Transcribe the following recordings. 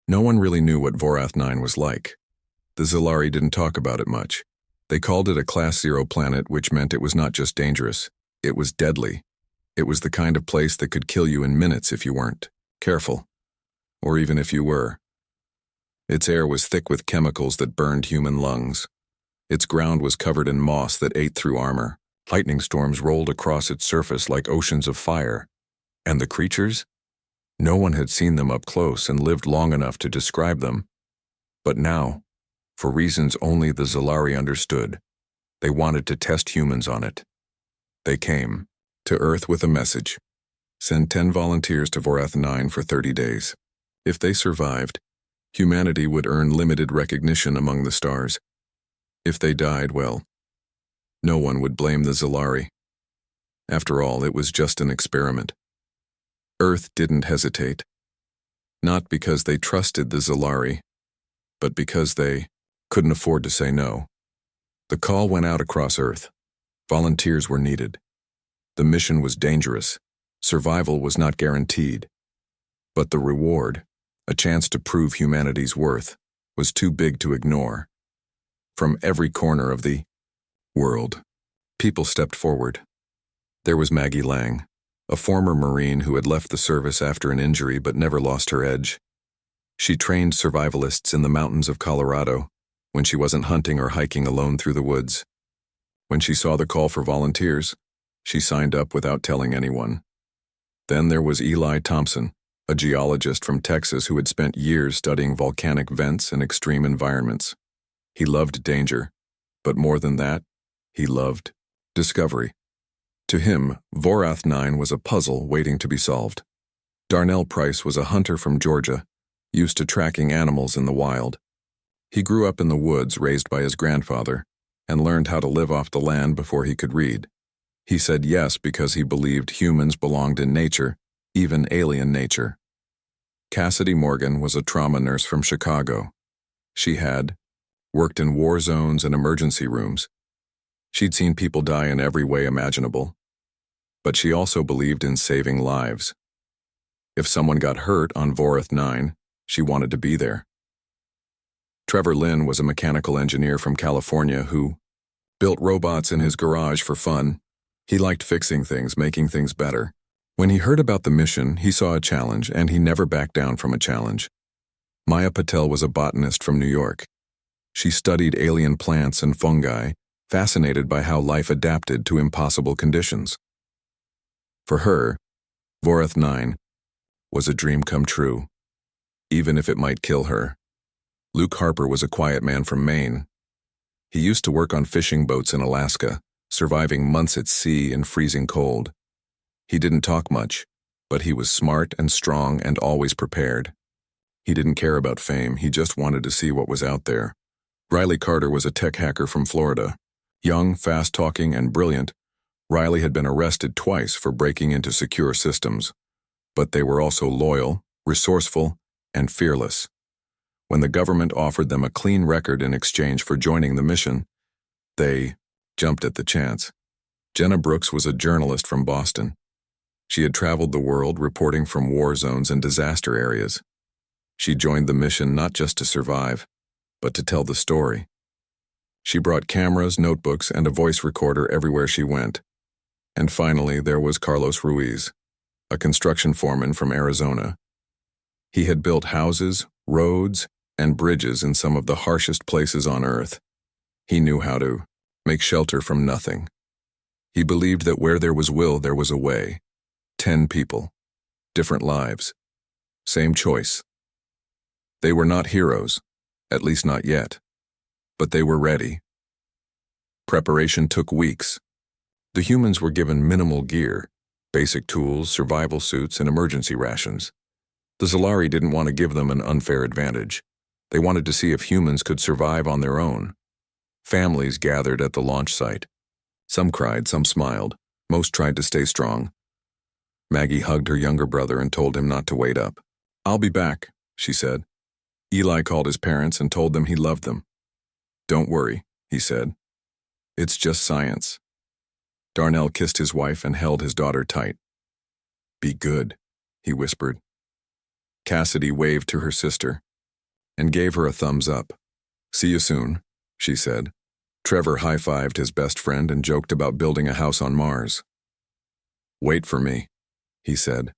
No one really knew what Vorath 9 was like. The Zilari didn't talk about it much. They called it a Class 0 planet, which meant it was not just dangerous, it was deadly. It was the kind of place that could kill you in minutes if you weren't careful, or even if you were. Its air was thick with chemicals that burned human lungs. Its ground was covered in moss that ate through armor. Lightning storms rolled across its surface like oceans of fire. And the creatures? No one had seen them up close and lived long enough to describe them. But now, for reasons only the Zilari understood, they wanted to test humans on it. They came to Earth with a message. Send 10 volunteers to Vorath 9 for 30 days. If they survived, humanity would earn limited recognition among the stars. If they died, well, no one would blame the Zilari. After all, it was just an experiment. Earth didn't hesitate. Not because they trusted the Zilari, but because they couldn't afford to say no. The call went out across Earth. Volunteers were needed. The mission was dangerous. Survival was not guaranteed. But the reward, a chance to prove humanity's worth, was too big to ignore. From every corner of the world, people stepped forward. There was Maggie Lang, a former Marine who had left the service after an injury but never lost her edge. She trained survivalists in the mountains of Colorado when she wasn't hunting or hiking alone through the woods. When she saw the call for volunteers, she signed up without telling anyone. Then there was Eli Thompson, a geologist from Texas who had spent years studying volcanic vents and extreme environments. He loved danger, but more than that, he loved discovery. To him, Vorath 9 was a puzzle waiting to be solved. Darnell Price was a hunter from Georgia, used to tracking animals in the wild. He grew up in the woods raised by his grandfather and learned how to live off the land before he could read. He said yes because he believed humans belonged in nature, even alien nature. Cassidy Morgan was a trauma nurse from Chicago. She had worked in war zones and emergency rooms. She'd seen people die in every way imaginable. But she also believed in saving lives. If someone got hurt on Vorath 9, she wanted to be there. Trevor Lynn was a mechanical engineer from California who built robots in his garage for fun. He liked fixing things, making things better. When he heard about the mission, he saw a challenge, and he never backed down from a challenge. Maya Patel was a botanist from New York. She studied alien plants and fungi, fascinated by how life adapted to impossible conditions. For her, Vorath 9 was a dream come true, even if it might kill her. Luke Harper was a quiet man from Maine. He used to work on fishing boats in Alaska, surviving months at sea in freezing cold. He didn't talk much, but he was smart and strong and always prepared. He didn't care about fame, he just wanted to see what was out there. Riley Carter was a tech hacker from Florida. Young, fast-talking, and brilliant, Riley had been arrested twice for breaking into secure systems. But they were also loyal, resourceful, and fearless. When the government offered them a clean record in exchange for joining the mission, they jumped at the chance. Jenna Brooks was a journalist from Boston. She had traveled the world reporting from war zones and disaster areas. She joined the mission not just to survive, but to tell the story. She brought cameras, notebooks, and a voice recorder everywhere she went. And finally, there was Carlos Ruiz, a construction foreman from Arizona. He had built houses, roads, and bridges in some of the harshest places on Earth. He knew how to make shelter from nothing. He believed that where there was will, there was a way. 10 people, different lives, same choice. They were not heroes, at least not yet, but they were ready. Preparation took weeks. The humans were given minimal gear, basic tools, survival suits, and emergency rations. The Zilari didn't want to give them an unfair advantage. They wanted to see if humans could survive on their own. Families gathered at the launch site. Some cried, some smiled. Most tried to stay strong. Maggie hugged her younger brother and told him not to wait up. "I'll be back," she said. Eli called his parents and told them he loved them. "Don't worry," he said. "It's just science." Darnell kissed his wife and held his daughter tight. "Be good," he whispered. Cassidy waved to her sister. and gave her a thumbs up. "See you soon," she said. Trevor high-fived his best friend and joked about building a house on Mars. "Wait for me," he said.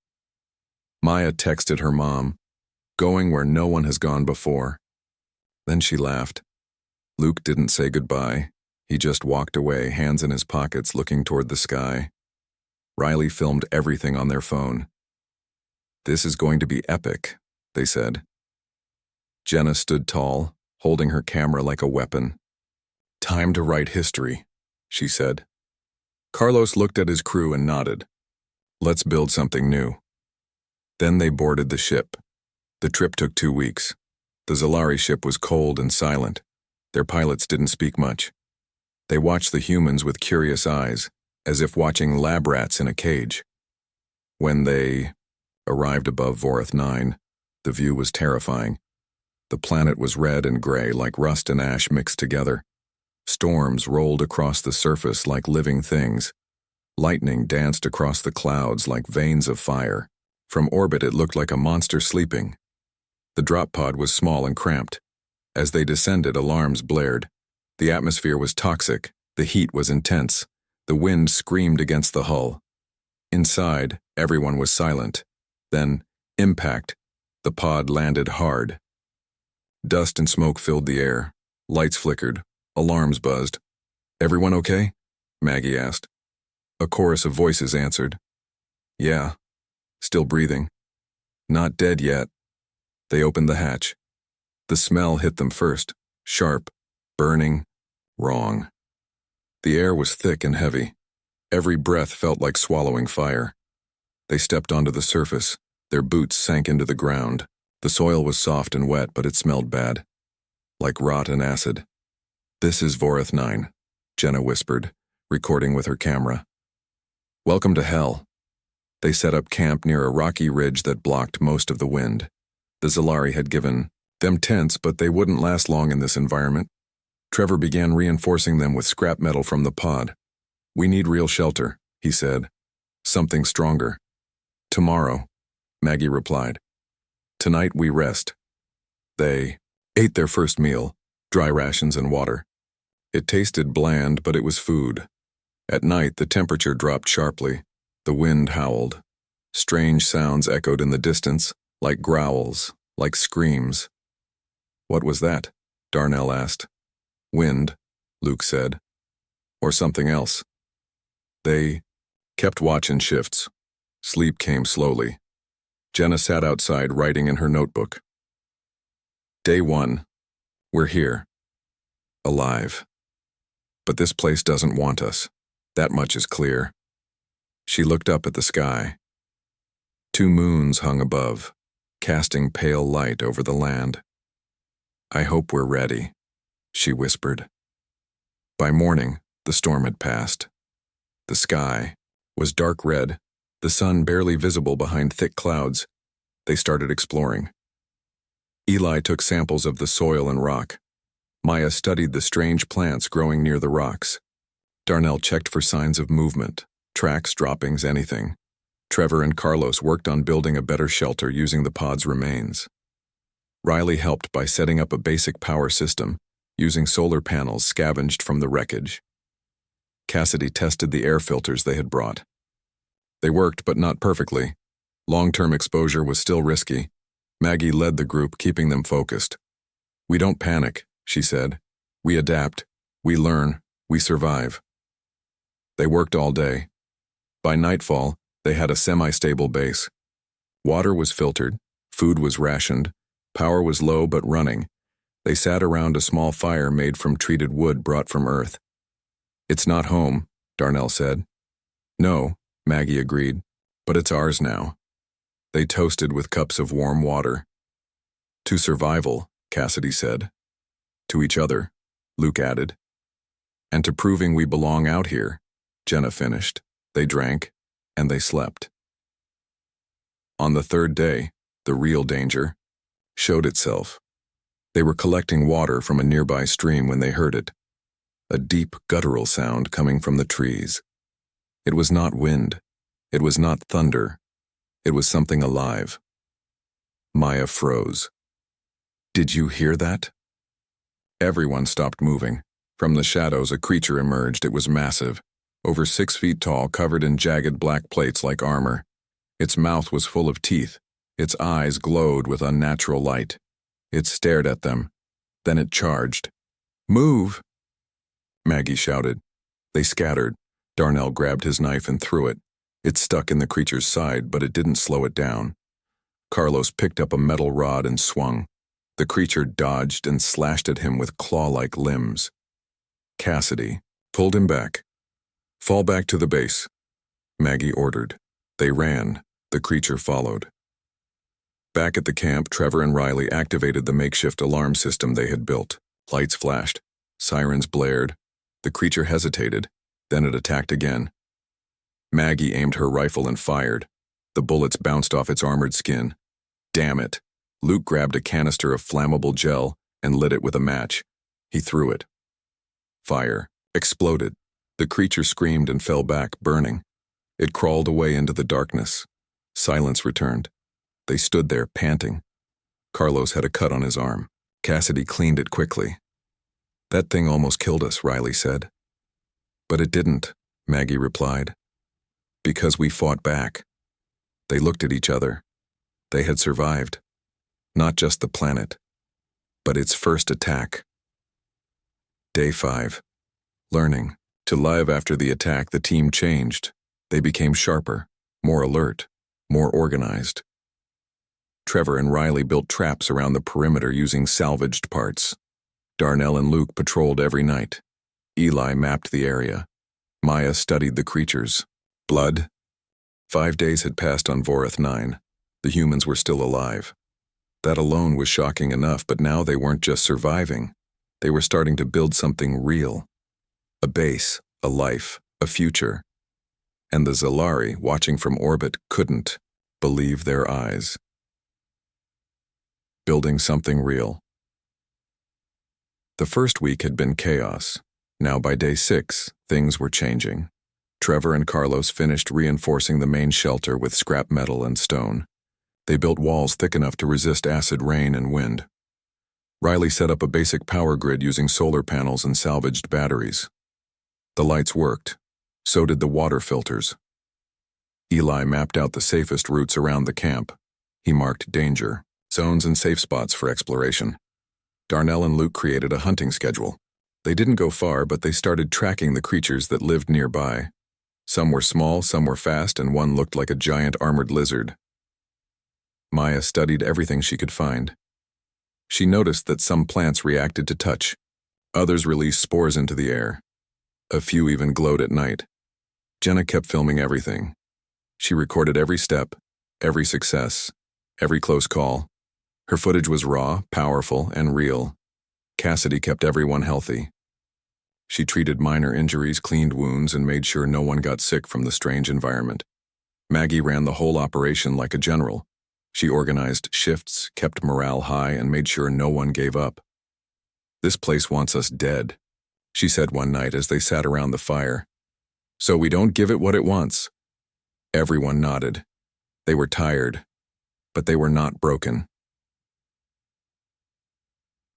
Maya texted her mom, "Going where no one has gone before." Then she laughed. Luke didn't say goodbye. He just walked away, hands in his pockets, looking toward the sky. Riley filmed everything on their phone. "This is going to be epic," they said. Jenna stood tall, holding her camera like a weapon. "Time to write history," she said. Carlos looked at his crew and nodded. "Let's build something new." Then they boarded the ship. The trip took 2 weeks. The Zalari ship was cold and silent. Their pilots didn't speak much. They watched the humans with curious eyes, as if watching lab rats in a cage. When they arrived above Vorath 9, the view was terrifying. The planet was red and gray, like rust and ash mixed together. Storms rolled across the surface like living things. Lightning danced across the clouds like veins of fire. From orbit it looked like a monster sleeping. The drop pod was small and cramped. As they descended, alarms blared. The atmosphere was toxic. The heat was intense. The wind screamed against the hull. Inside, everyone was silent. Then, impact. The pod landed hard. Dust and smoke filled the air. Lights flickered. Alarms buzzed. "Everyone okay?" Maggie asked. A chorus of voices answered. "Yeah. Still breathing. Not dead yet." They opened the hatch. The smell hit them first. Sharp. Burning. Wrong. The air was thick and heavy. Every breath felt like swallowing fire. They stepped onto the surface. Their boots sank into the ground. The soil was soft and wet, but it smelled bad. Like rot and acid. "This is Vorath 9, Jenna whispered, recording with her camera. "Welcome to hell." They set up camp near a rocky ridge that blocked most of the wind. The Zalari had given them tents, but they wouldn't last long in this environment. Trevor began reinforcing them with scrap metal from the pod. "We need real shelter," he said. "Something stronger." "Tomorrow," Maggie replied. "Tonight we rest." They ate their first meal, dry rations and water. It tasted bland, but it was food. At night, the temperature dropped sharply. The wind howled. Strange sounds echoed in the distance, like growls, like screams. "What was that?" Darnell asked. "Wind," Luke said. "Or something else." They kept watch in shifts. Sleep came slowly. Jenna sat outside writing in her notebook. Day 1. We're here. Alive. But this place doesn't want us. That much is clear. She looked up at the sky. 2 moons hung above, casting pale light over the land. "I hope we're ready," she whispered. By morning, the storm had passed. The sky was dark red, the sun barely visible behind thick clouds. They started exploring. Eli took samples of the soil and rock. Maya studied the strange plants growing near the rocks. Darnell checked for signs of movement, tracks, droppings, anything. Trevor and Carlos worked on building a better shelter using the pod's remains. Riley helped by setting up a basic power system, using solar panels scavenged from the wreckage. Cassidy tested the air filters they had brought. They worked, but not perfectly. Long-term exposure was still risky. Maggie led the group, keeping them focused. "We don't panic," she said. "We adapt. We learn. We survive." They worked all day. By nightfall, they had a semi-stable base. Water was filtered, food was rationed, power was low but running. They sat around a small fire made from treated wood brought from Earth. "It's not home," Darnell said. "No," Maggie agreed, "but it's ours now." They toasted with cups of warm water. "To survival," Cassidy said. "To each other," Luke added. "And to proving we belong out here," Jenna finished. They drank, and they slept. On the 3rd day, the real danger showed itself. They were collecting water from a nearby stream when they heard it. A deep, guttural sound coming from the trees. It was not wind. It was not thunder. It was something alive. Maya froze. Did you hear that? Everyone stopped moving. From the shadows, a creature emerged. It was massive, over 6 feet tall, covered in jagged black plates like armor. Its mouth was full of teeth. Its eyes glowed with unnatural light. It stared at them. Then it charged. "Move!" Maggie shouted. They scattered. Darnell grabbed his knife and threw it. It stuck in the creature's side, but it didn't slow it down. Carlos picked up a metal rod and swung. The creature dodged and slashed at him with claw-like limbs. Cassidy pulled him back. "Fall back to the base," Maggie ordered. They ran. The creature followed. Back at the camp, Trevor and Riley activated the makeshift alarm system they had built. Lights flashed. Sirens blared. The creature hesitated. Then it attacked again. Maggie aimed her rifle and fired. The bullets bounced off its armored skin. Damn it. Luke grabbed a canister of flammable gel and lit it with a match. He threw it. Fire exploded. The creature screamed and fell back, burning. It crawled away into the darkness. Silence returned. They stood there, panting. Carlos had a cut on his arm. Cassidy cleaned it quickly. "That thing almost killed us," Riley said. "But it didn't," Maggie replied. "Because we fought back." They looked at each other. They had survived. Not just the planet, but its first attack. Day 5. Learning. To live after the attack, the team changed. They became sharper, more alert, more organized. Trevor and Riley built traps around the perimeter using salvaged parts. Darnell and Luke patrolled every night. Eli mapped the area. Maya studied the creatures. Blood? 5 days had passed on Vorath 9. The humans were still alive. That alone was shocking enough, but now they weren't just surviving. They were starting to build something real. A base, a life, a future. And the Zalari, watching from orbit, couldn't believe their eyes. Building something real. The first week had been chaos. Now by day 6, things were changing. Trevor and Carlos finished reinforcing the main shelter with scrap metal and stone. They built walls thick enough to resist acid rain and wind. Riley set up a basic power grid using solar panels and salvaged batteries. The lights worked. So did the water filters. Eli mapped out the safest routes around the camp. He marked danger, zones, and safe spots for exploration. Darnell and Luke created a hunting schedule. They didn't go far, but they started tracking the creatures that lived nearby. Some were small, some were fast, and one looked like a giant armored lizard. Maya studied everything she could find. She noticed that some plants reacted to touch. Others released spores into the air. A few even glowed at night. Jenna kept filming everything. She recorded every step, every success, every close call. Her footage was raw, powerful, and real. Cassidy kept everyone healthy. She treated minor injuries, cleaned wounds, and made sure no one got sick from the strange environment. Maggie ran the whole operation like a general. She organized shifts, kept morale high, and made sure no one gave up. "This place wants us dead," she said one night as they sat around the fire. "So we don't give it what it wants." Everyone nodded. They were tired, but they were not broken.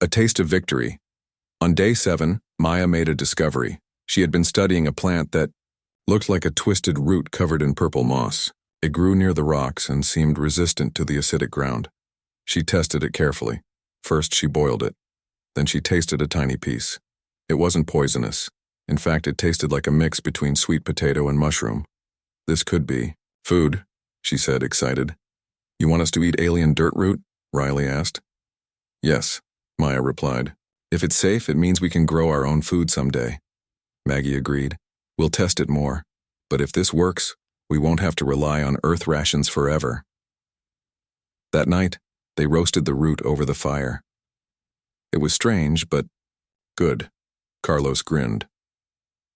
A taste of victory. On day 7, Maya made a discovery. She had been studying a plant that looked like a twisted root covered in purple moss. It grew near the rocks and seemed resistant to the acidic ground. She tested it carefully. First, she boiled it. Then she tasted a tiny piece. It wasn't poisonous. In fact, it tasted like a mix between sweet potato and mushroom. "This could be food," she said, excited. "You want us to eat alien dirt root?" Riley asked. "Yes," Maya replied. "If it's safe, it means we can grow our own food someday." Maggie agreed. "We'll test it more. But if this works, we won't have to rely on Earth rations forever." That night, they roasted the root over the fire. It was strange, but good. Carlos grinned.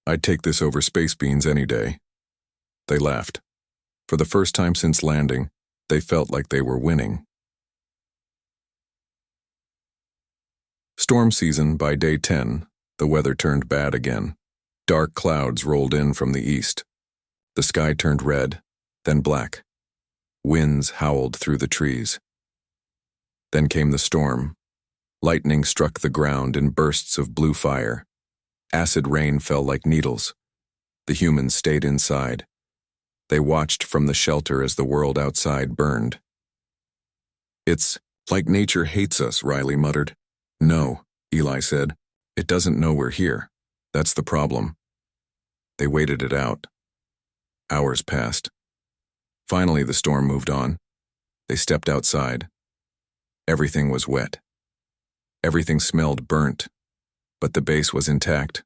"I'd take this over space beans any day." They laughed. For the first time since landing, they felt like they were winning. Storm season. By day 10, the weather turned bad again. Dark clouds rolled in from the east. The sky turned red, then black. Winds howled through the trees. Then came the storm. Lightning struck the ground in bursts of blue fire. Acid rain fell like needles. The humans stayed inside. They watched from the shelter as the world outside burned. "It's like nature hates us," Riley muttered. "No," Eli said. "It doesn't know we're here. That's the problem." They waited it out. Hours passed. Finally, the storm moved on. They stepped outside. Everything was wet. Everything smelled burnt, but the base was intact.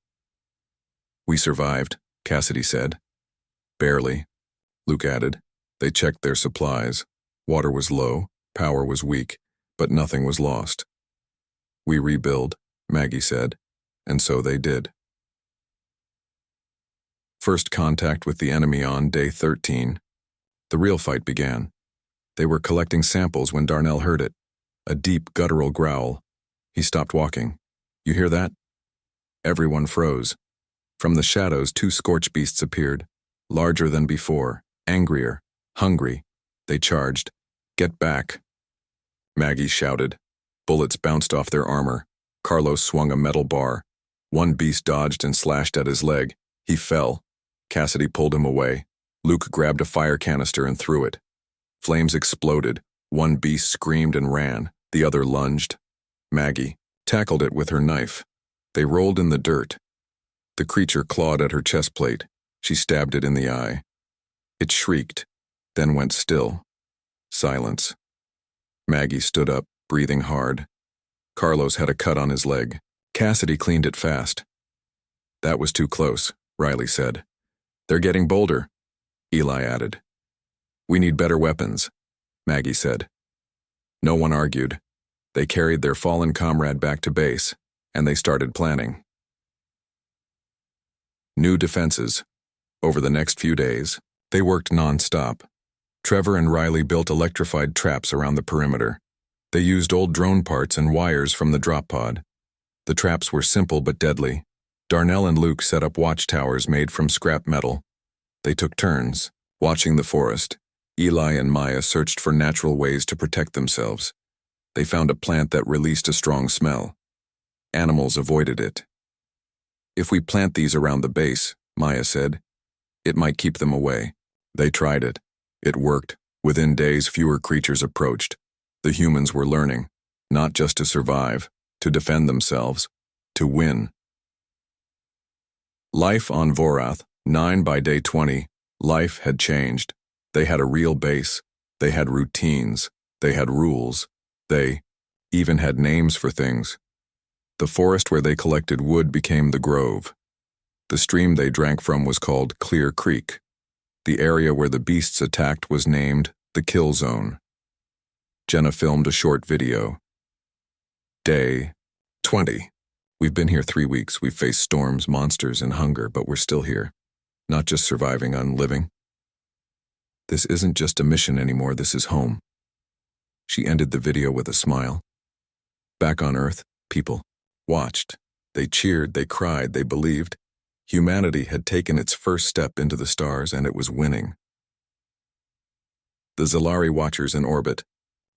"We survived," Cassidy said. "Barely," Luke added. They checked their supplies. Water was low, power was weak, but nothing was lost. "We rebuild," Maggie said, and so they did. First contact with the enemy on day 13. The real fight began. They were collecting samples when Darnell heard it. A deep, guttural growl. He stopped walking. "You hear that?" Everyone froze. From the shadows, 2 scorch beasts appeared, larger than before, angrier, hungry. They charged. "Get back!" Maggie shouted. Bullets bounced off their armor. Carlos swung a metal bar. One beast dodged and slashed at his leg. He fell. Cassidy pulled him away. Luke grabbed a fire canister and threw it. Flames exploded. One beast screamed and ran. The other lunged. Maggie tackled it with her knife. They rolled in the dirt. The creature clawed at her chest plate. She stabbed it in the eye. It shrieked, then went still. Silence. Maggie stood up, breathing hard. Carlos had a cut on his leg. Cassidy cleaned it fast. "That was too close," Riley said. "They're getting bolder," Eli added. "We need better weapons," Maggie said. No one argued. They carried their fallen comrade back to base, and they started planning. New defenses. Over the next few days, they worked non-stop. Trevor and Riley built electrified traps around the perimeter. They used old drone parts and wires from the drop pod. The traps were simple but deadly. Darnell and Luke set up watchtowers made from scrap metal. They took turns, watching the forest. Eli and Maya searched for natural ways to protect themselves. They found a plant that released a strong smell. Animals avoided it. "If we plant these around the base," Maya said, "it might keep them away." They tried it. It worked. Within days, fewer creatures approached. The humans were learning, not just to survive, to defend themselves, to win. Life on Vorath, 9 by day 20, life had changed. They had a real base. They had routines. They had rules. They even had names for things. The forest where they collected wood became the Grove. The stream they drank from was called Clear Creek. The area where the beasts attacked was named the Kill Zone. Jenna filmed a short video. Day 20. "We've been here 3 weeks. We've faced storms, monsters, and hunger, but we're still here. Not just surviving on living. This isn't just a mission anymore, this is home." She ended the video with a smile. Back on Earth, people watched. They cheered, they cried, they believed. Humanity had taken its first step into the stars, and it was winning. The Zalari watchers in orbit.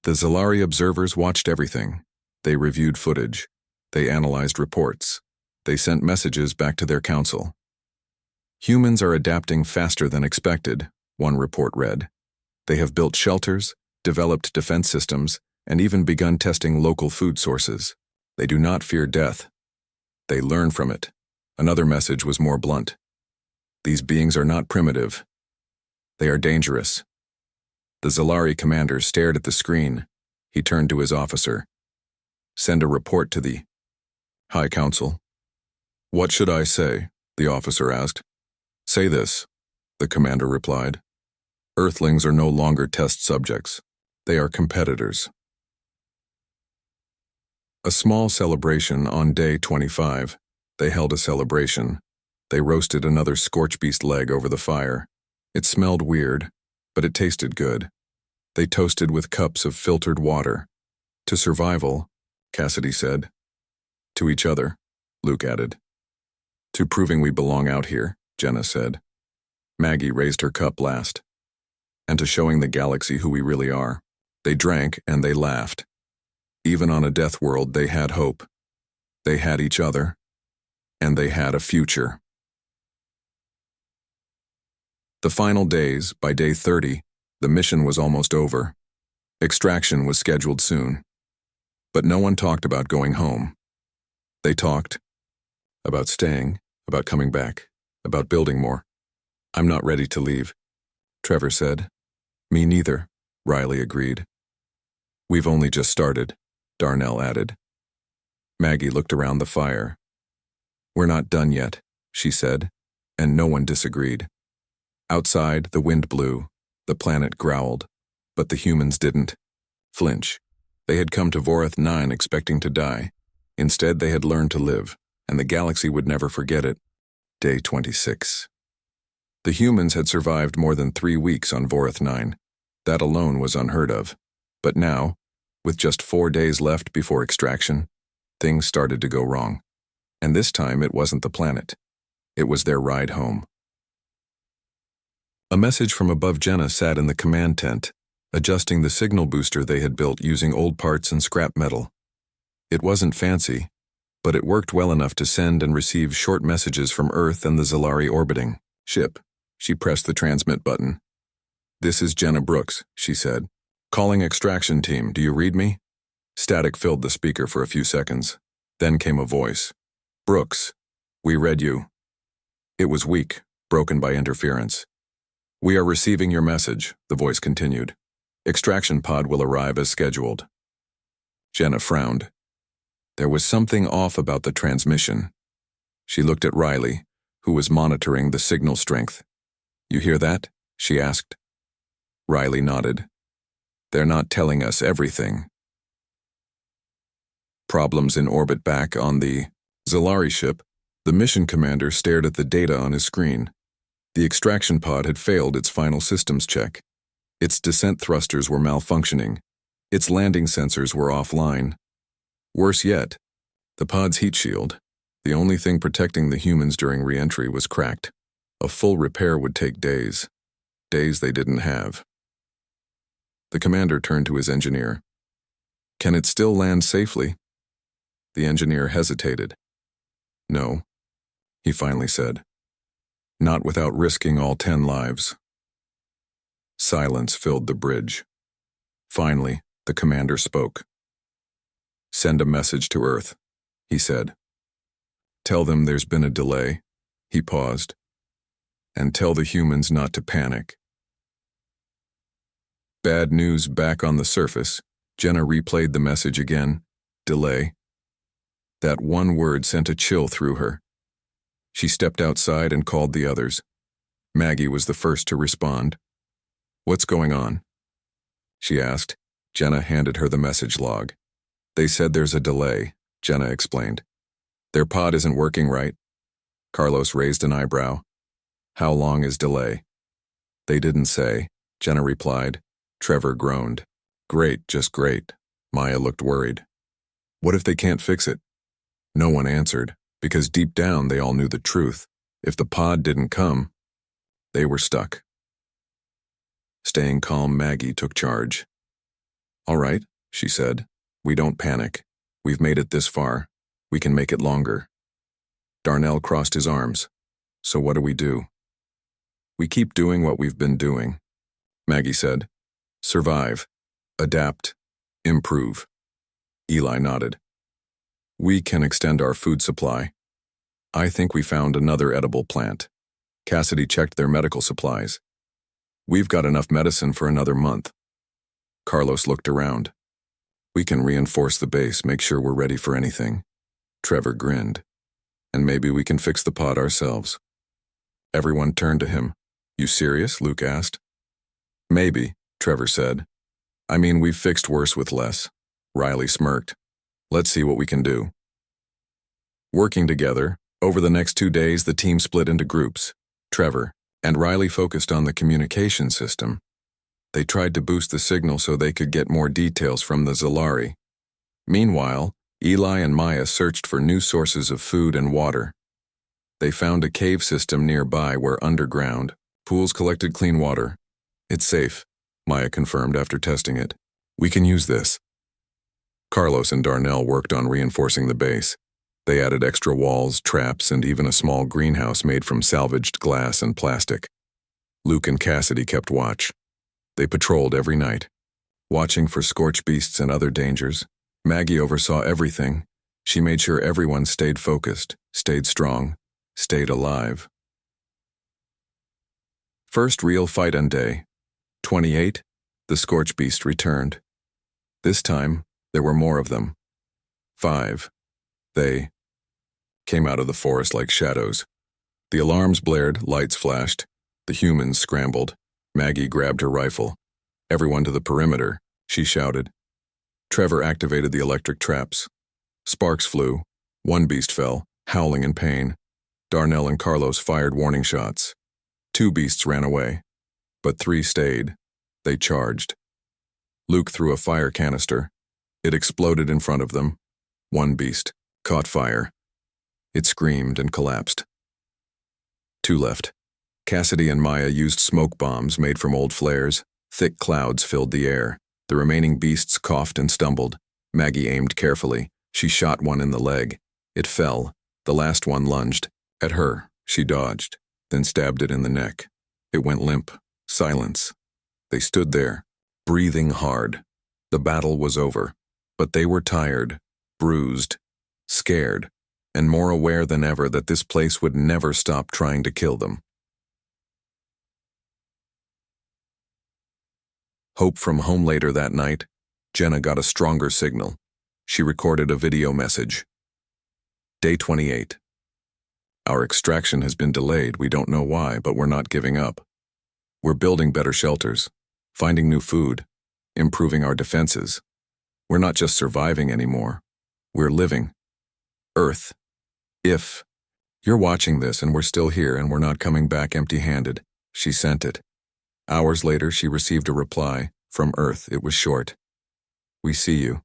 The Zalari observers watched everything. They reviewed footage. They analyzed reports. They sent messages back to their council. "Humans are adapting faster than expected," one report read. "They have built shelters, developed defense systems, and even begun testing local food sources. They do not fear death. They learn from it." Another message was more blunt. "These beings are not primitive. They are dangerous." The Zalari commander stared at the screen. He turned to his officer. "Send a report to the High Council." "What should I say?" the officer asked. "Say this," the commander replied. "Earthlings are no longer test subjects. They are competitors." A small celebration on day 25. They held a celebration. They roasted another scorchbeast leg over the fire. It smelled weird, but it tasted good. They toasted with cups of filtered water. "To survival," Cassidy said. "To each other," Luke added. "To proving we belong out here," Jenna said. Maggie raised her cup last. "And to showing the galaxy who we really are." They drank and they laughed. Even on a death world, they had hope. They had each other. And they had a future. The final days, by day 30, the mission was almost over. Extraction was scheduled soon. But no one talked about going home. They talked about staying, about coming back, about building more. "I'm not ready to leave," Trevor said. "Me neither," Riley agreed. "We've only just started," Darnell added. Maggie looked around the fire. "We're not done yet," she said, and no one disagreed. Outside, the wind blew, the planet growled, but the humans didn't flinch. They had come to Vorath 9 expecting to die. Instead, they had learned to live, and the galaxy would never forget it. Day 26. The humans had survived more than 3 weeks on Vorath 9. That alone was unheard of. But now, with just 4 days left before extraction, things started to go wrong. And this time it wasn't the planet. It was their ride home. A message from above Jenna sat in the command tent, adjusting the signal booster they had built using old parts and scrap metal. It wasn't fancy, but it worked well enough to send and receive short messages from Earth and the Zalari orbiting ship. She pressed the transmit button. "This is Jenna Brooks," she said. "Calling extraction team, do you read me?" Static filled the speaker for a few seconds. Then came a voice. "Brooks, we read you." It was weak, broken by interference. "We are receiving your message," the voice continued. "Extraction pod will arrive as scheduled." Jenna frowned. There was something off about the transmission. She looked at Riley, who was monitoring the signal strength. "You hear that?" she asked. Riley nodded. "They're not telling us everything." Problems in orbit back on the Zalari ship. The mission commander stared at the data on his screen. The extraction pod had failed its final systems check. Its descent thrusters were malfunctioning. Its landing sensors were offline. Worse yet, the pod's heat shield, the only thing protecting the humans during re-entry, was cracked. A full repair would take days. Days they didn't have. The commander turned to his engineer. "Can it still land safely?" The engineer hesitated. "No," he finally said. "Not without risking all 10 lives." Silence filled the bridge. Finally, the commander spoke. "Send a message to Earth," he said. "Tell them there's been a delay." He paused. "And tell the humans not to panic." Bad news back on the surface. Jenna replayed the message again. Delay. That one word sent a chill through her. She stepped outside and called the others. Maggie was the first to respond. "What's going on?" she asked. Jenna handed her the message log. "They said there's a delay," Jenna explained. "Their pod isn't working right." Carlos raised an eyebrow. "How long is delay?" "They didn't say," Jenna replied. Trevor groaned. "Great, just great." Maya looked worried. "What if they can't fix it?" No one answered, because deep down they all knew the truth. If the pod didn't come, they were stuck. Staying calm, Maggie took charge. "All right," she said. "We don't panic. We've made it this far. We can make it longer." Darnell crossed his arms. "So what do we do?" "We keep doing what we've been doing," Maggie said. "Survive, adapt, improve." Eli nodded. "We can extend our food supply. I think we found another edible plant." Cassidy checked their medical supplies. "We've got enough medicine for another month." Carlos looked around. "We can reinforce the base, make sure we're ready for anything." Trevor grinned. "And maybe we can fix the pod ourselves." Everyone turned to him. "You serious?" Luke asked. "Maybe," Trevor said. "I mean, we've fixed worse with less." Riley smirked. "Let's see what we can do." Working together, over the next 2 days the team split into groups. Trevor and Riley focused on the communication system. They tried to boost the signal so they could get more details from the Zalari. Meanwhile, Eli and Maya searched for new sources of food and water. They found a cave system nearby where underground pools collected clean water. "It's safe," Maya confirmed after testing it. "We can use this." Carlos and Darnell worked on reinforcing the base. They added extra walls, traps, and even a small greenhouse made from salvaged glass and plastic. Luke and Cassidy kept watch. They patrolled every night, watching for scorch beasts and other dangers. Maggie oversaw everything. She made sure everyone stayed focused, stayed strong, stayed alive. First real fight on day 28, the scorch beast returned. This time, there were more of them. 5. They came out of the forest like shadows. The alarms blared, lights flashed. The humans scrambled. Maggie grabbed her rifle. "Everyone to the perimeter," she shouted. Trevor activated the electric traps. Sparks flew. One beast fell, howling in pain. Darnell and Carlos fired warning shots. 2 beasts ran away, but 3 stayed. They charged. Luke threw a fire canister. It exploded in front of them. 1 beast caught fire. It screamed and collapsed. 2 left. Cassidy and Maya used smoke bombs made from old flares. Thick clouds filled the air. The remaining beasts coughed and stumbled. Maggie aimed carefully. She shot one in the leg. It fell. The last one lunged. At her, she dodged, then stabbed it in the neck. It went limp. Silence. They stood there, breathing hard. The battle was over, but they were tired, bruised, scared, and more aware than ever that this place would never stop trying to kill them. Hope from home later that night, Jenna got a stronger signal. She recorded a video message. Day 28. Our extraction has been delayed. We don't know why, but we're not giving up. We're building better shelters, finding new food, improving our defenses. We're not just surviving anymore. We're living. Earth. If you're watching this and we're still here and we're not coming back empty-handed, she sent it. Hours later, she received a reply from Earth. It was short. We see you.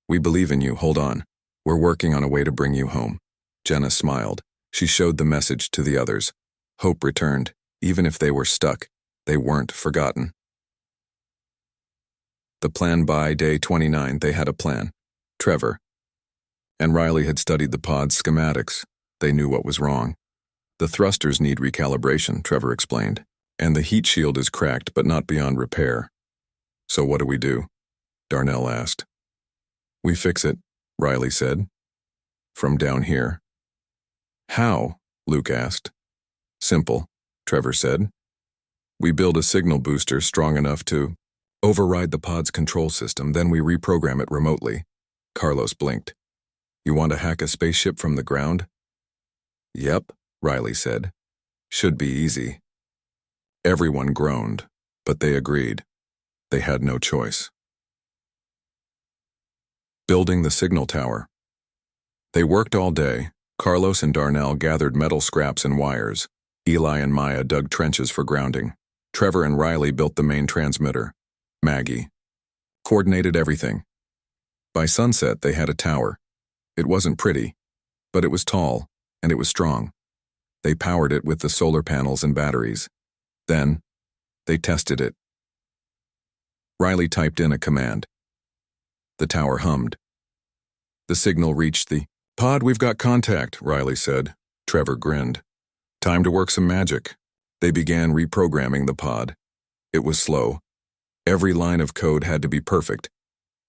We believe in you. Hold on. We're working on a way to bring you home. Jenna smiled. She showed the message to the others. Hope returned. Even if they were stuck, they weren't forgotten. The plan. By day 29, they had a plan. Trevor and Riley had studied the pod's schematics. They knew what was wrong. The thrusters need recalibration, Trevor explained. And the heat shield is cracked but not beyond repair. So what do we do? Darnell asked. We fix it, Riley said. From down here. How? Luke asked. Simple, Trevor said. We build a signal booster strong enough to override the pod's control system, then we reprogram it remotely. Carlos blinked. You want to hack a spaceship from the ground? Yep, Riley said. Should be easy. Everyone groaned, but they agreed. They had no choice. Building the signal tower. They worked all day. Carlos and Darnell gathered metal scraps and wires. Eli and Maya dug trenches for grounding. Trevor and Riley built the main transmitter. Maggie coordinated everything. By sunset, they had a tower. It wasn't pretty, but it was tall, and it was strong. They powered it with the solar panels and batteries. Then, they tested it. Riley typed in a command. The tower hummed. The signal reached the pod. We've got contact, Riley said. Trevor grinned. Time to work some magic. They began reprogramming the pod. It was slow. Every line of code had to be perfect.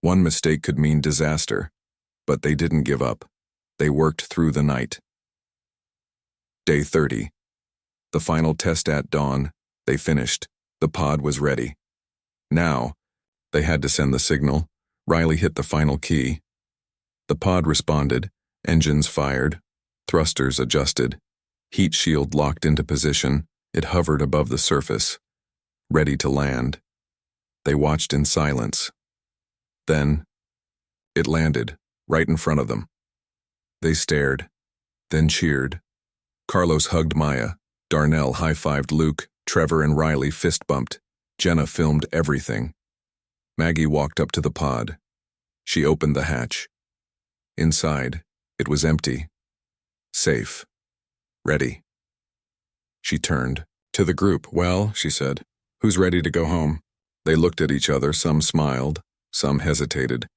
One mistake could mean disaster. But they didn't give up. They worked through the night. Day 30. The final test at dawn. They finished. The pod was ready. Now, they had to send the signal. Riley hit the final key. The pod responded. Engines fired. Thrusters adjusted. Heat shield locked into position. It hovered above the surface, ready to land. They watched in silence. Then, it landed, right in front of them. They stared, then cheered. Carlos hugged Maya. Darnell high-fived Luke. Trevor and Riley fist-bumped. Jenna filmed everything. Maggie walked up to the pod. She opened the hatch. Inside, it was empty. Safe. Ready. She turned to the group. Well, she said, who's ready to go home? They looked at each other. Some smiled, some hesitated.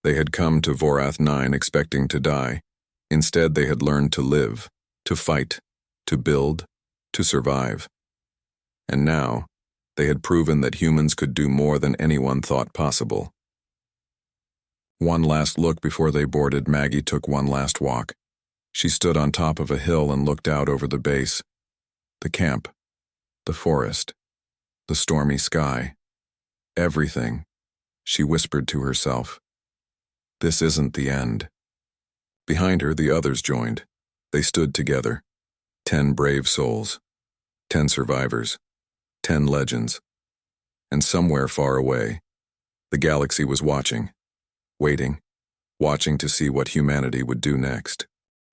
They had come to Vorath 9 expecting to die. Instead, they had learned to live, to fight, to build, to survive. And now, they had proven that humans could do more than anyone thought possible. One last look before they boarded, Maggie took one last walk. She stood on top of a hill and looked out over the base, the camp, the forest, the stormy sky. Everything, she whispered to herself. This isn't the end. Behind her, the others joined. They stood together. 10 brave souls. 10 survivors. 10 legends. And somewhere far away, the galaxy was watching, waiting, watching to see what humanity would do next.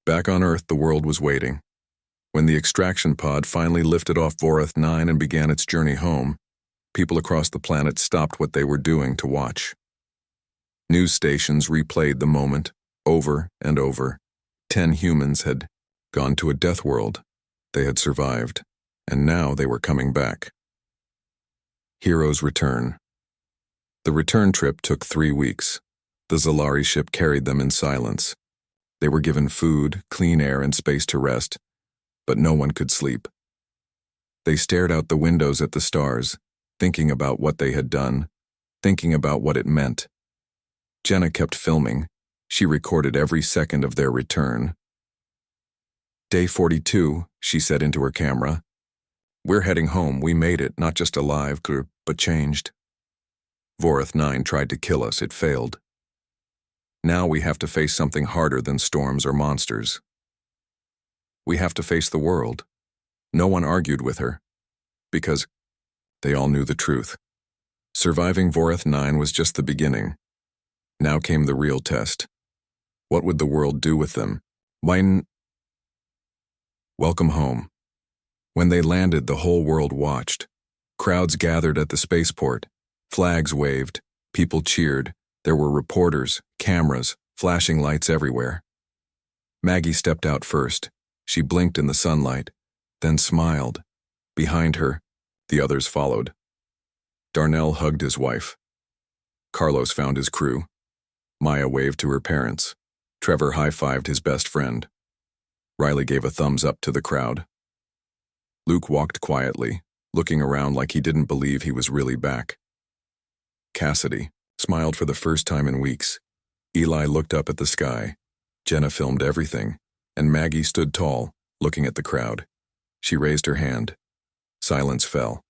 Back on Earth, the world was waiting. When the extraction pod finally lifted off Vorath 9 and began its journey home, people across the planet stopped what they were doing to watch. News stations replayed the moment, over and over. 10 humans had gone to a death world. They had survived, and now they were coming back. Heroes return. The return trip took 3 weeks. The Zalari ship carried them in silence. They were given food, clean air, and space to rest, but no one could sleep. They stared out the windows at the stars, thinking about what they had done, thinking about what it meant. Jenna kept filming. She recorded every second of their return. Day 42, she said into her camera. We're heading home. We made it, not just alive, but changed. Vorath 9 tried to kill us. It failed. Now we have to face something harder than storms or monsters. We have to face the world. No one argued with her, because they all knew the truth. Surviving Vorath 9 was just the beginning. Now came the real test. What would the world do with them? Welcome home. When they landed, the whole world watched. Crowds gathered at the spaceport. Flags waved. People cheered. There were reporters, cameras, flashing lights everywhere. Maggie stepped out first. She blinked in the sunlight, then smiled. Behind her, the others followed. Darnell hugged his wife. Carlos found his crew. Maya waved to her parents. Trevor high-fived his best friend. Riley gave a thumbs up to the crowd. Luke walked quietly, looking around like he didn't believe he was really back. Cassidy smiled for the first time in weeks. Eli looked up at the sky. Jenna filmed everything, and Maggie stood tall, looking at the crowd. She raised her hand. Silence fell.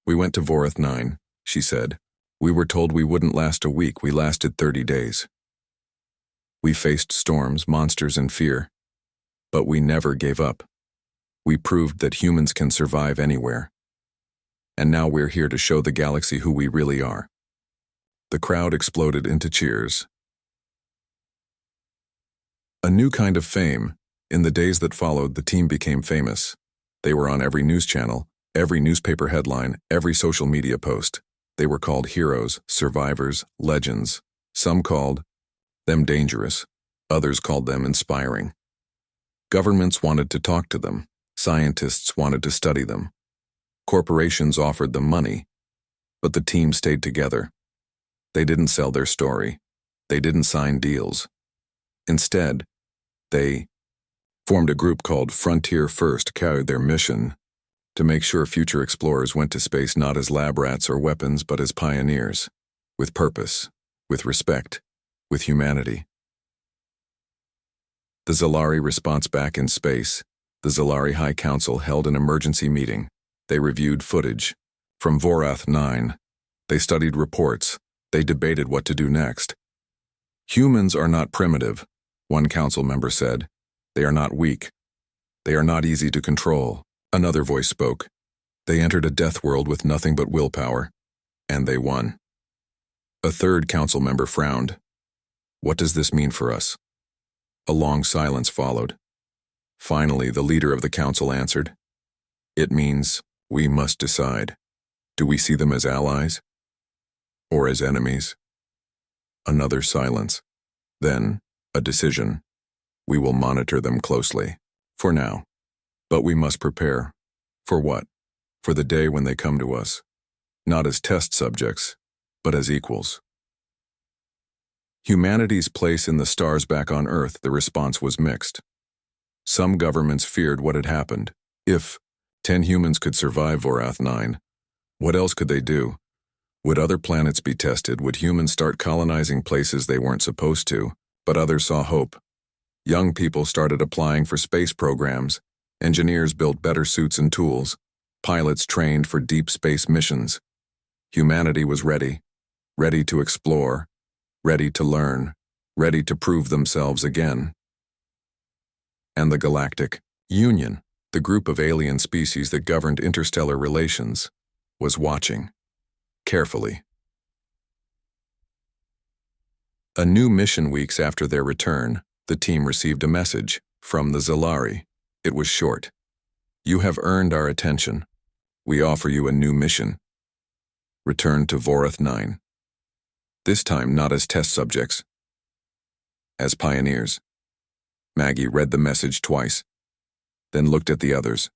We went to Vorath 9, she said. We were told we wouldn't last a week. We lasted 30 days. We faced storms, monsters, and fear. But we never gave up. We proved that humans can survive anywhere. And now we're here to show the galaxy who we really are. The crowd exploded into cheers. A new kind of fame. In the days that followed, the team became famous. They were on every news channel, every newspaper headline, every social media post. They were called heroes, survivors, legends. Some called them dangerous. Others called them inspiring. Governments wanted to talk to them. Scientists wanted to study them. Corporations offered them money. But the team stayed together. They didn't sell their story. They didn't sign deals. Instead, they formed a group called Frontier First, carried their mission to make sure future explorers went to space not as lab rats or weapons, but as pioneers, with purpose, with respect, with humanity. The Zalari response back in space. The Zalari High Council held an emergency meeting. They reviewed footage from Vorath 9. They studied reports. They debated what to do next. Humans are not primitive, one council member said. They are not weak. They are not easy to control. Another voice spoke. They entered a death world with nothing but willpower, and they won. A third council member frowned. What does this mean for us? A long silence followed. Finally, the leader of the council answered. It means we must decide. Do we see them as allies? Or as enemies? Another silence. Then, a decision. We will monitor them closely. For now. But we must prepare. For what? For the day when they come to us. Not as test subjects, but as equals. Humanity's place in the stars back on Earth, the response was mixed. Some governments feared what had happened. If 10 humans could survive Vorath 9, what else could they do? Would other planets be tested? Would humans start colonizing places they weren't supposed to? But others saw hope. Young people started applying for space programs. Engineers built better suits and tools. Pilots trained for deep space missions. Humanity was ready to explore, ready to learn, ready to prove themselves again. And the Galactic Union, the group of alien species that governed interstellar relations, was watching carefully. A new mission weeks after their return, the team received a message from the Zalari. It was short. You have earned our attention. We offer you a new mission. Return to Vorath 9. This time not as test subjects, as pioneers. Maggie read the message twice, then looked at the others.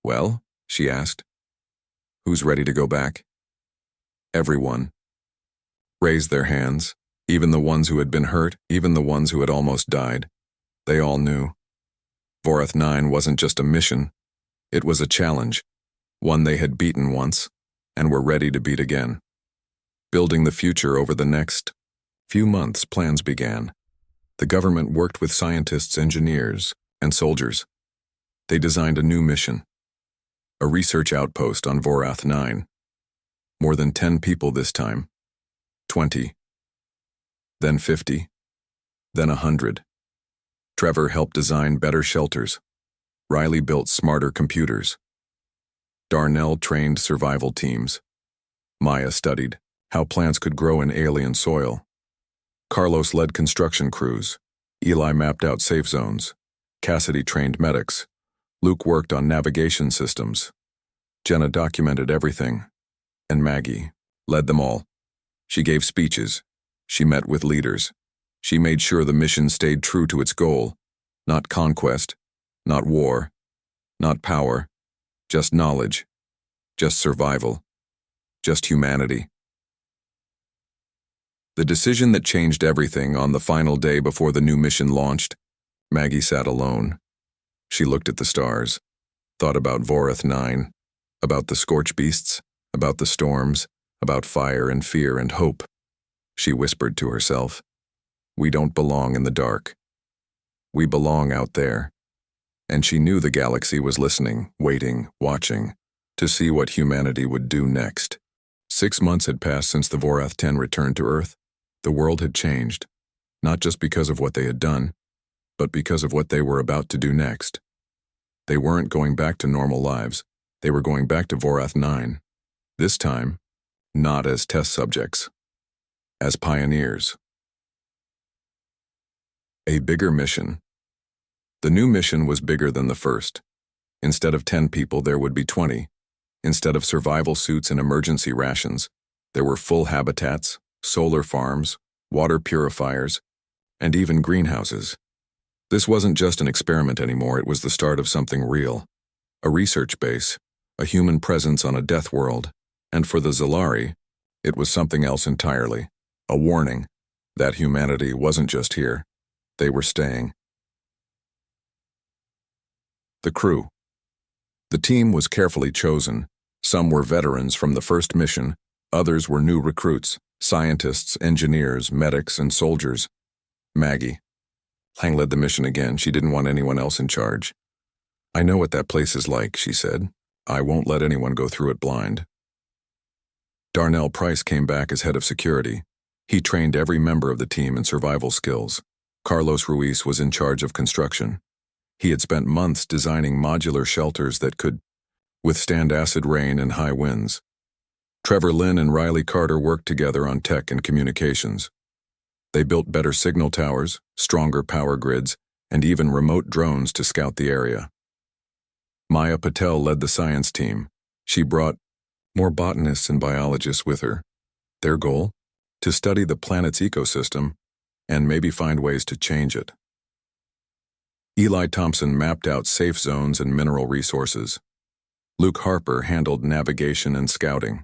Well, she asked, who's ready to go back? Everyone raised their hands, even the ones who had been hurt, even the ones who had almost died. They all knew. Vorath 9 wasn't just a mission, it was a challenge, one they had beaten once, and were ready to beat again. Building the future over the next few months, plans began. The government worked with scientists, engineers, and soldiers. They designed a new mission, a research outpost on Vorath 9. More than 10 people this time, 20, then 50, then 100. Trevor helped design better shelters. Riley built smarter computers. Darnell trained survival teams. Maya studied how plants could grow in alien soil. Carlos led construction crews. Eli mapped out safe zones. Cassidy trained medics. Luke worked on navigation systems. Jenna documented everything. And Maggie led them all. She gave speeches. She met with leaders. She made sure the mission stayed true to its goal. Not conquest, not war, not power, just knowledge, just survival, just humanity. The decision that changed everything on the final day before the new mission launched, Maggie sat alone. She looked at the stars, thought about Vorath 9, about the scorch beasts, about the storms, about fire and fear and hope. She whispered to herself, we don't belong in the dark. We belong out there. And she knew the galaxy was listening, waiting, watching, to see what humanity would do next. 6 months had passed since the Vorath 10 returned to Earth. The world had changed, not just because of what they had done, but because of what they were about to do next. They weren't going back to normal lives. They were going back to Vorath 9. This time, not as test subjects, as pioneers. A bigger mission. The new mission was bigger than the first. Instead of 10 people, there would be 20. Instead of survival suits and emergency rations, there were full habitats, solar farms, water purifiers, and even greenhouses. This wasn't just an experiment anymore, it was the start of something real. A research base, a human presence on a Deathworld, and for the Zalari, it was something else entirely. A warning that humanity wasn't just here. They were staying. The crew. The team was carefully chosen. Some were veterans from the first mission, others were new recruits, scientists, engineers, medics, and soldiers. Maggie. Lang led the mission again. She didn't want anyone else in charge. I know what that place is like, she said. I won't let anyone go through it blind. Darnell Price came back as head of security. He trained every member of the team in survival skills. Carlos Ruiz was in charge of construction. He had spent months designing modular shelters that could withstand acid rain and high winds. Trevor Lynn and Riley Carter worked together on tech and communications. They built better signal towers, stronger power grids, and even remote drones to scout the area. Maya Patel led the science team. She brought more botanists and biologists with her. Their goal? To study the planet's ecosystem and maybe find ways to change it. Eli Thompson mapped out safe zones and mineral resources. Luke Harper handled navigation and scouting.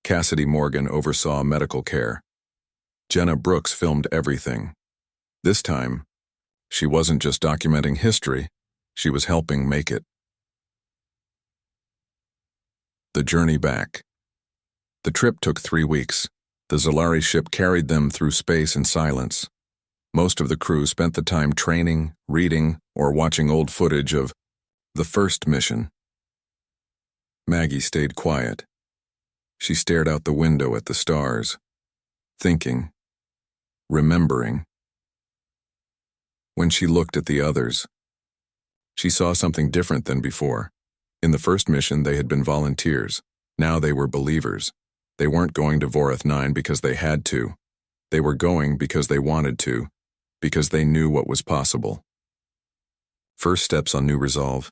Cassidy Morgan oversaw medical care. Jenna Brooks filmed everything. This time, she wasn't just documenting history, she was helping make it. The journey back. The trip took 3 weeks. The Zalari ship carried them through space in silence. Most of the crew spent the time training, reading, or watching old footage of the first mission. Maggie stayed quiet. She stared out the window at the stars, thinking, remembering. When she looked at the others, she saw something different than before. In the first mission, they had been volunteers. Now they were believers. They weren't going to Vorath 9 because they had to. They were going because they wanted to, because they knew what was possible. First steps on New Resolve.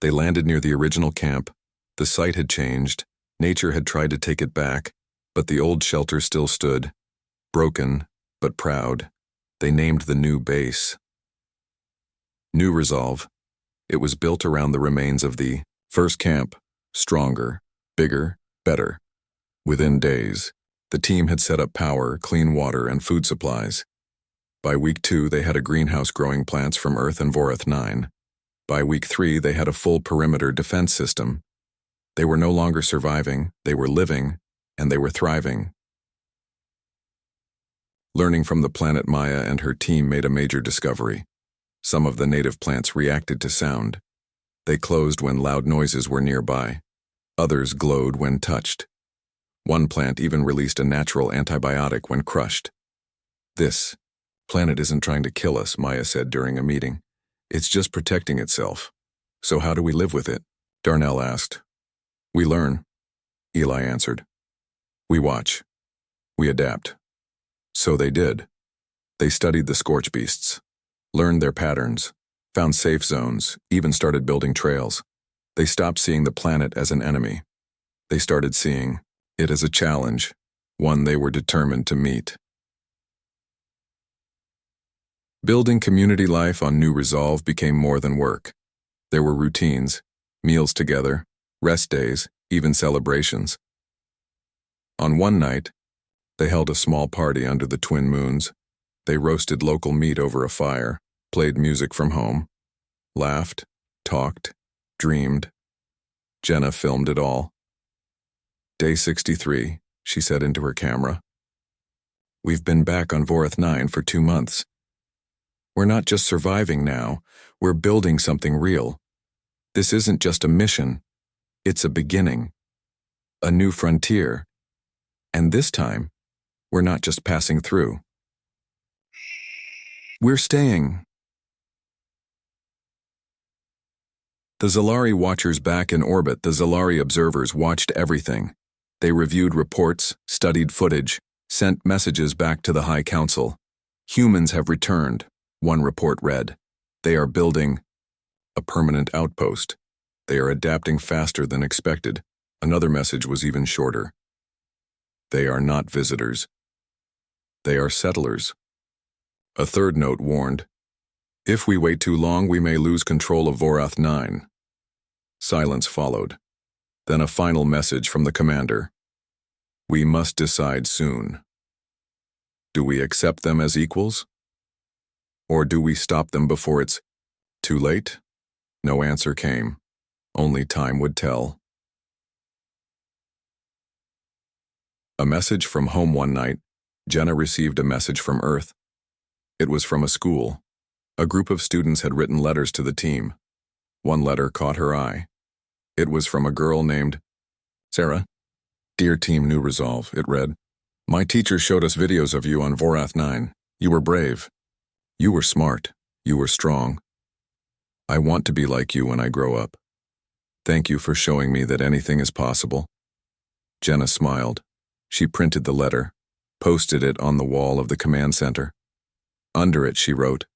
They landed near the original camp. The site had changed. Nature had tried to take it back, but the old shelter still stood. Broken, but proud. They named the new base New Resolve. It was built around the remains of the first camp, stronger, bigger, better. Within days, the team had set up power, clean water, and food supplies. By week 2, they had a greenhouse growing plants from Earth and Vorath 9. By week 3, they had a full perimeter defense system. They were no longer surviving, they were living, and they were thriving. Learning from the planet Maya and her team made a major discovery. Some of the native plants reacted to sound. They closed when loud noises were nearby. Others glowed when touched. One plant even released a natural antibiotic when crushed. This planet isn't trying to kill us, Maya said during a meeting. It's just protecting itself. So how do we live with it? Darnell asked. We learn, Eli answered. We watch. We adapt. So they did. They studied the scorch beasts, learned their patterns, found safe zones, even started building trails. They stopped seeing the planet as an enemy. They started seeing it as a challenge, one they were determined to meet. Building community life on New Resolve became more than work. There were routines, meals together, rest days, even celebrations. On one night, they held a small party under the twin moons. They roasted local meat over a fire, played music from home, laughed, talked, dreamed. Jenna filmed it all. Day 63, she said into her camera. We've been back on Vorath 9 for 2 months. We're not just surviving now, we're building something real. This isn't just a mission, it's a beginning, a new frontier. And this time, we're not just passing through. We're staying. The Zalari watchers back in orbit, the Zalari observers watched everything. They reviewed reports, studied footage, sent messages back to the High Council. Humans have returned, one report read. They are building a permanent outpost. They are adapting faster than expected. Another message was even shorter. They are not visitors. They are settlers. A third note warned, if we wait too long, we may lose control of Vorath 9. Silence followed. Then a final message from the commander. We must decide soon. Do we accept them as equals? Or do we stop them before it's too late? No answer came. Only time would tell. A message from home one night. Jenna received a message from Earth. It was from a school. A group of students had written letters to the team. One letter caught her eye. It was from a girl named Sarah. Dear Team New Resolve, it read. My teacher showed us videos of you on Vorath 9. You were brave. You were smart. You were strong. I want to be like you when I grow up. Thank you for showing me that anything is possible. Jenna smiled. She printed the letter, posted it on the wall of the command center. Under it, she wrote,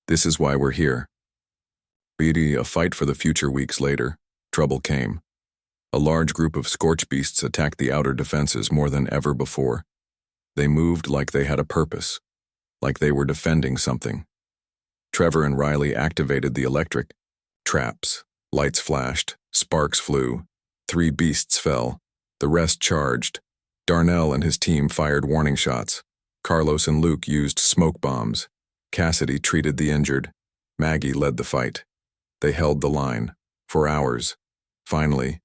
This is why we're here. A fight for the future. Weeks later, trouble came. A large group of scorch beasts attacked the outer defenses more than ever before. They moved like they had a purpose, like they were defending something. Trevor and Riley activated the electric traps. Lights flashed, sparks flew. 3 beasts fell. The rest charged. Darnell and his team fired warning shots. Carlos and Luke used smoke bombs. Cassidy treated the injured. Maggie led the fight. They held the line. For hours. Finally,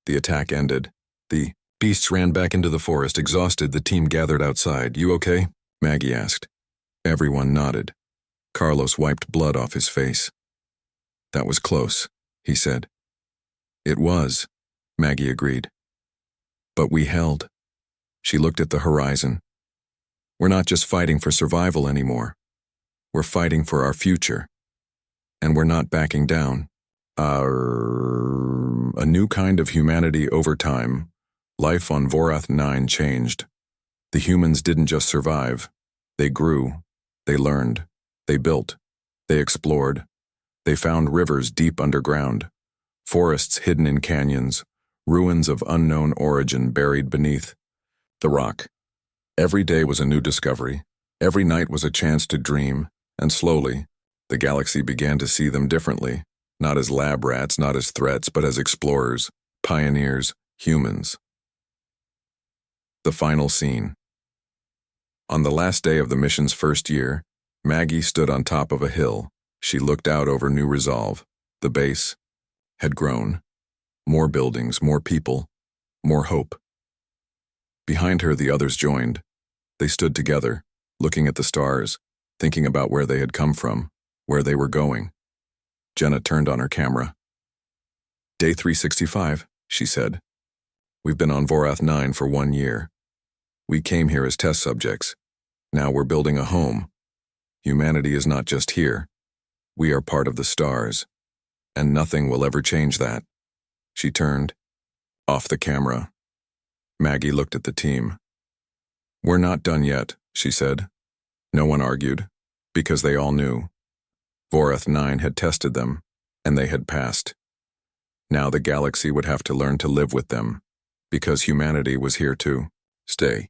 the attack ended. The beasts ran back into the forest, exhausted. The team gathered outside. "You okay?" Maggie asked. Everyone nodded. Carlos wiped blood off his face. "That was close," he said. "It was," Maggie agreed. "But we held." She looked at the horizon. "We're not just fighting for survival anymore. We're fighting for our future. And we're not backing down. A new kind of humanity over time. Life on Vorath 9 changed. The humans didn't just survive. They grew. They learned. They built. They explored. They found rivers deep underground. Forests hidden in canyons. Ruins of unknown origin buried beneath the rock. Every day was a new discovery. Every night was a chance to dream. And slowly, the galaxy began to see them differently. Not as lab rats, not as threats, but as explorers, pioneers, humans. The final scene. On the last day of the mission's first year, Maggie stood on top of a hill. She looked out over New Resolve. The base had grown. More buildings, more people, more hope. Behind her, the others joined. They stood together, looking at the stars, thinking about where they had come from, where they were going. Jenna turned on her camera. "Day 365, she said. "We've been on Vorath 9 for 1 year. We came here as test subjects. Now we're building a home. Humanity is not just here. We are part of the stars. And nothing will ever change that." She turned off the camera. Maggie looked at the team. "We're not done yet," she said. No one argued, because they all knew. Vorath 9 had tested them, and they had passed. Now the galaxy would have to learn to live with them, because humanity was here to stay.